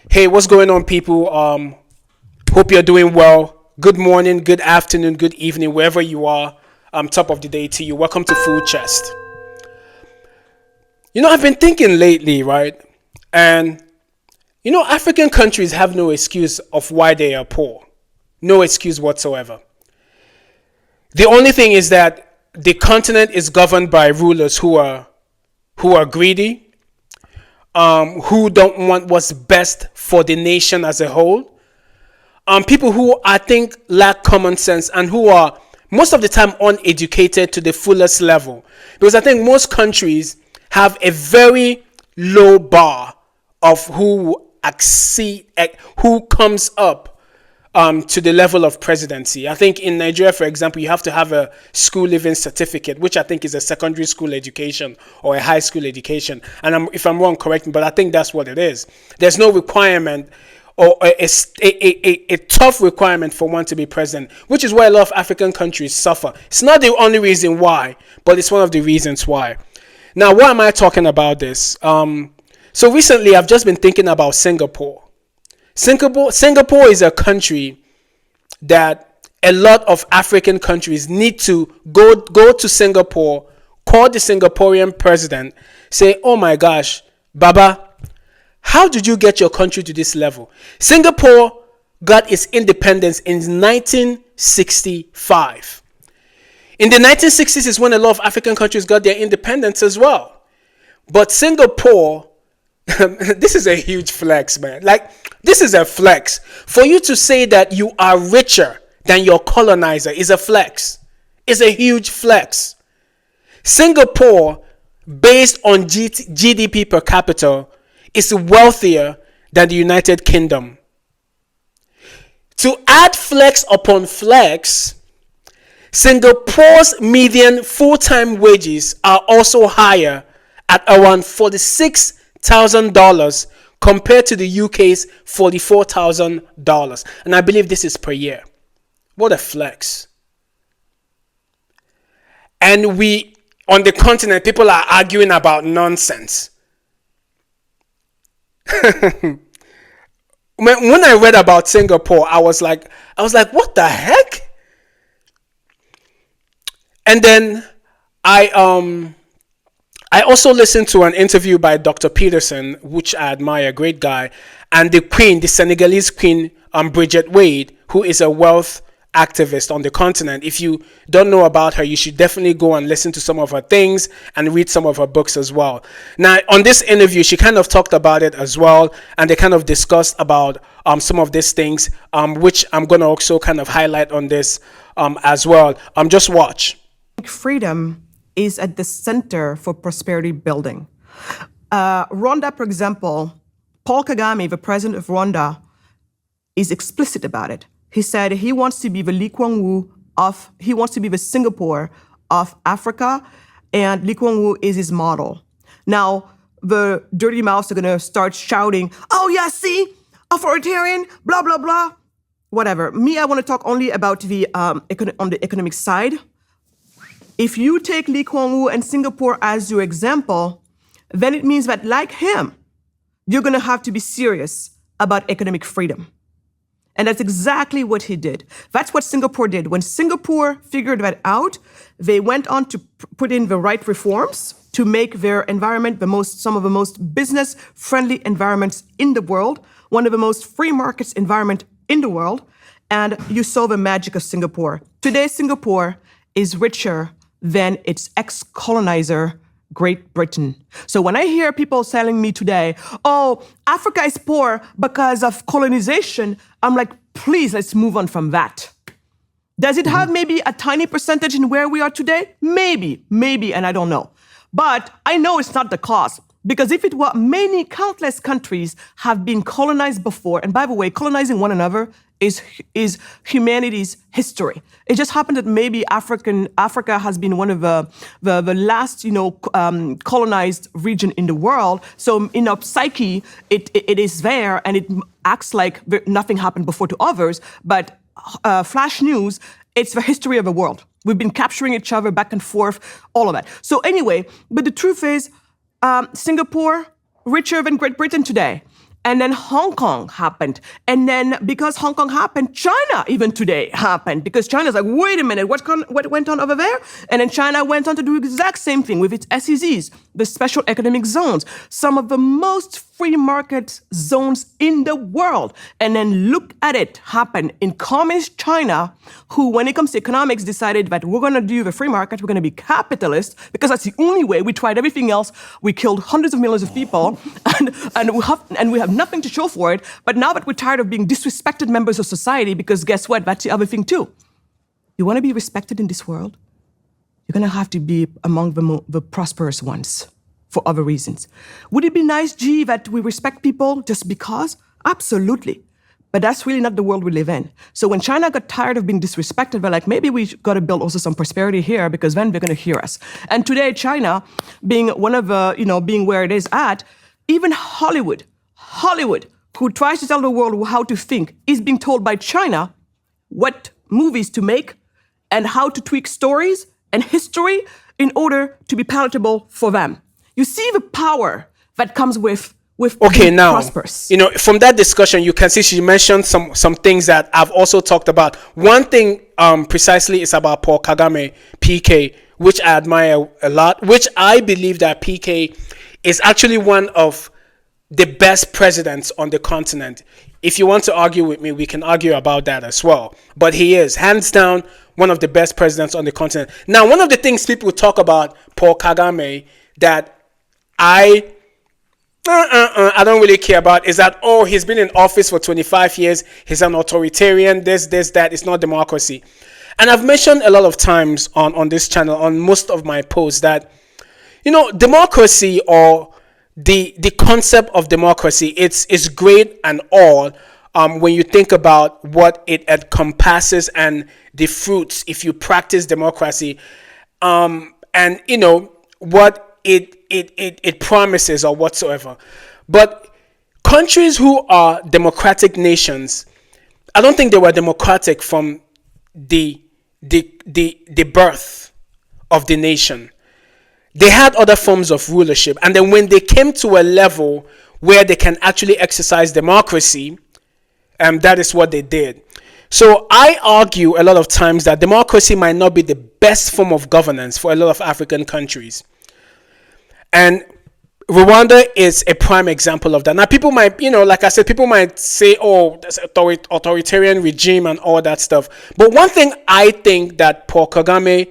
Hey, what's going on, people? Hope you're doing well. Good morning, good afternoon, good evening, wherever you are. Top of the day to you. Welcome to Full Chest. I've been thinking lately, right? And African countries have no excuse of why they are poor. No excuse whatsoever. The only thing is that the continent is governed by rulers who are greedy, who don't want what's best for the nation as a whole. People who I think lack common sense and who are most of the time uneducated to the fullest level. Because I think most countries have a very low bar of who comes up to the level of presidency. I think in Nigeria, for example, you have to have a school living certificate, which I think is a secondary school education or a high school education. And if I'm wrong, correct me, but I think that's what it is. There's no requirement or a tough requirement for one to be president, which is why a lot of African countries suffer. It's not the only reason why, but it's one of the reasons why. Now, why am I talking about this? So recently, I've just been thinking about Singapore. Singapore is a country that a lot of African countries need to go to Singapore, call the Singaporean president, say, "Oh my gosh, Baba, how did you get your country to this level?" Singapore got its independence in 1965. In the 1960s is when a lot of African countries got their independence as well. But Singapore, this is a huge flex, man. Like, this is a flex. For you to say that you are richer than your colonizer is a flex. It's a huge flex. Singapore, based on GDP per capita, is wealthier than the United Kingdom. To add flex upon flex, Singapore's median full-time wages are also higher at around $46,000 compared to the UK's $44,000. And I believe this is per year. What a flex. And on the continent, people are arguing about nonsense. When I read about Singapore, I was like, what the heck? And then I also listened to an interview by Dr. Peterson, which I admire, great guy, and the Senegalese queen, Bridget Wade, who is a wealth activist on the continent. If you don't know about her, you should definitely go and listen to some of her things and read some of her books as well. Now, on this interview, she kind of talked about it as well, and they kind of discussed about some of these things, which I'm going to also kind of highlight on this as well. Just watch. Freedom is at the center for prosperity building. Rwanda, for example, Paul Kagame, the president of Rwanda, is explicit about it. He said he wants to be the Lee Kuan Yew he wants to be the Singapore of Africa, and Lee Kuan Yew is his model. Now, the dirty mouths are going to start shouting, "Oh yeah, see, authoritarian, blah, blah, blah," whatever. Me, I want to talk only about on the economic side. If you take Lee Kuan Yew and Singapore as your example, then it means that, like him, you're going to have to be serious about economic freedom. And that's exactly what he did. That's what Singapore did. When Singapore figured that out, they went on to put in the right reforms to make their environment some of the most business-friendly environments in the world, one of the most free markets environment in the world. And you saw the magic of Singapore. Today, Singapore is richer than its ex-colonizer, Great Britain. So when I hear people telling me today, "Oh, Africa is poor because of colonization," I'm like, please, let's move on from that. Does it have maybe a tiny percentage in where we are today? Maybe, and I don't know. But I know it's not the cause. Because if it were, many countless countries have been colonized before. And by the way, colonizing one another is humanity's history. It just happened that maybe Africa has been one of the last, colonized region in the world. So in our psyche, it is there, and it acts like nothing happened before to others. But flash news, it's the history of the world. We've been capturing each other back and forth, all of that. So anyway, but the truth is, Singapore, richer than Great Britain today. And then Hong Kong happened. And then because Hong Kong happened, China even today happened. Because China's like, wait a minute, what went on over there? And then China went on to do the exact same thing with its SEZs, the special economic zones, some of the most free market zones in the world. And then look at it happen in communist China, who, when it comes to economics, decided that we're going to do the free market, we're going to be capitalist, because that's the only way. We tried everything else. We killed hundreds of millions of people, and we have nothing to show for it. But now that we're tired of being disrespected members of society, because guess what? That's the other thing too. You want to be respected in this world? You're going to have to be among the prosperous ones for other reasons. Would it be nice, G, that we respect people just because? Absolutely. But that's really not the world we live in. So when China got tired of being disrespected, they're like, maybe we got to build also some prosperity here, because then they're going to hear us. And today, China, being one of the, being where it is at, even Hollywood, who tries to tell the world how to think, is being told by China what movies to make and how to tweak stories and history in order to be palatable for them. You see the power that comes with okay, now, prosperous. From that discussion, you can see she mentioned some things that I've also talked about. One thing precisely is about Paul Kagame, PK, which I admire a lot, which I believe that PK is actually one of the best presidents on the continent. If you want to argue with me, we can argue about that as well. But he is, hands down, one of the best presidents on the continent. Now, one of the things people talk about Paul Kagame that I don't really care about is that, he's been in office for 25 years. He's an authoritarian, this, that. It's not democracy. And I've mentioned a lot of times on this channel, on most of my posts, that, democracy, or the concept of democracy, it's great and all when you think about what it encompasses and the fruits if you practice democracy, and what it promises or whatsoever. But countries who are democratic nations, I don't think they were democratic from the birth of the nation. They had other forms of rulership, and then when they came to a level where they can actually exercise democracy, that is what they did. So I argue a lot of times that democracy might not be the best form of governance for a lot of African countries. And Rwanda is a prime example of that. Now, people might, like I said, people might say, that's authoritarian regime and all that stuff. But one thing I think that Paul Kagame,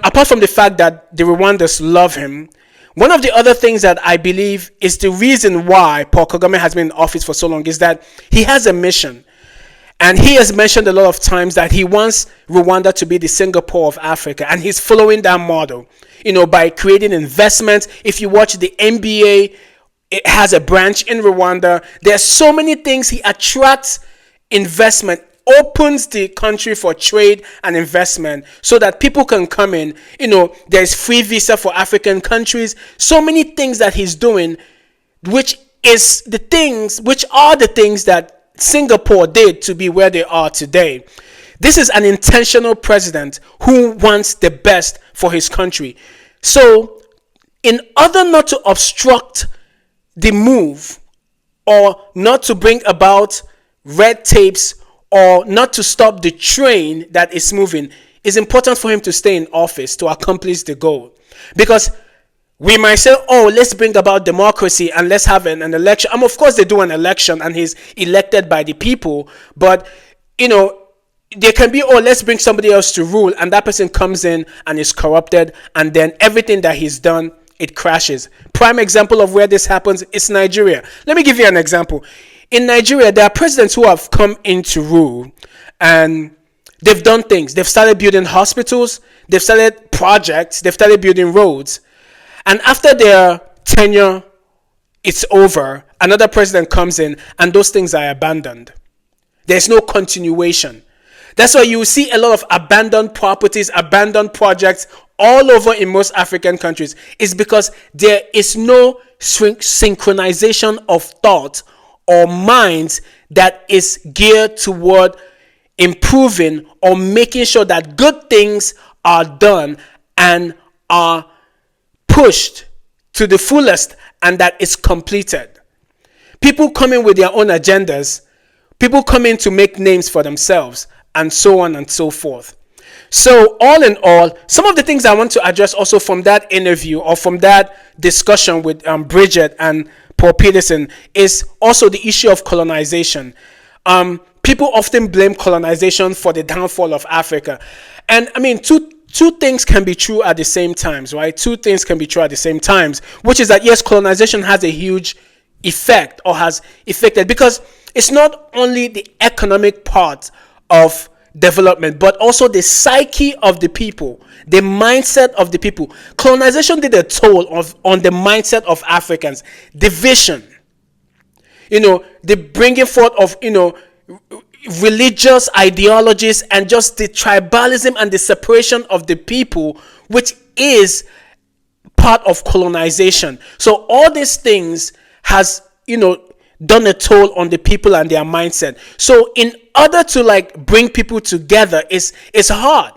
apart from the fact that the Rwandans love him, one of the other things that I believe is the reason why Paul Kagame has been in office for so long is that he has a mission. And he has mentioned a lot of times that he wants Rwanda to be the Singapore of Africa. And he's following that model, by creating investments. If you watch the NBA, it has a branch in Rwanda. There's so many things. He attracts investment, opens the country for trade and investment so that people can come in. There's free visa for African countries. So many things that he's doing, which are the things that Singapore did to be where they are today. This is an intentional president who wants the best for his country. So, in order not to obstruct the move, or not to bring about red tapes, or not to stop the train that is moving, it's important for him to stay in office to accomplish the goal. Because we might say, let's bring about democracy and let's have an election. Of course, they do an election and he's elected by the people. But, there can be, let's bring somebody else to rule, and that person comes in and is corrupted, and then everything that he's done, it crashes. Prime example of where this happens is Nigeria. Let me give you an example. In Nigeria, there are presidents who have come into rule, and they've done things. They've started building hospitals, they've started projects, they've started building roads. And after their tenure, it's over, another president comes in, and those things are abandoned. There's no continuation. That's why you see a lot of abandoned properties, abandoned projects all over in most African countries. It's because there is no synchronization of thought or minds that is geared toward improving or making sure that good things are done and are pushed to the fullest and that it's completed. People come in with their own agendas. People come in to make names for themselves, and so on and so forth. So all in all, some of the things I want to address also from that interview or from that discussion with Bridget and Paul Peterson is also the issue of colonization. People often blame colonization for the downfall of Africa. And I mean, two things can be true at the same times, right? Two things can be true at the same times, which is that yes, colonization has a huge effect or has affected, because it's not only the economic part of development, but also the psyche of the people, the mindset of the people. Colonization did a toll on the mindset of Africans. Division, the bringing forth of, religious ideologies, and just the tribalism and the separation of the people, which is part of colonization. So all these things has, done a toll on the people and their mindset. So in order to bring people together, it's hard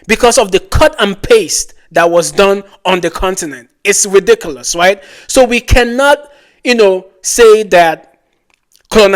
because of the cut and paste that was done on the continent. It's ridiculous, right? So we cannot, say that colonization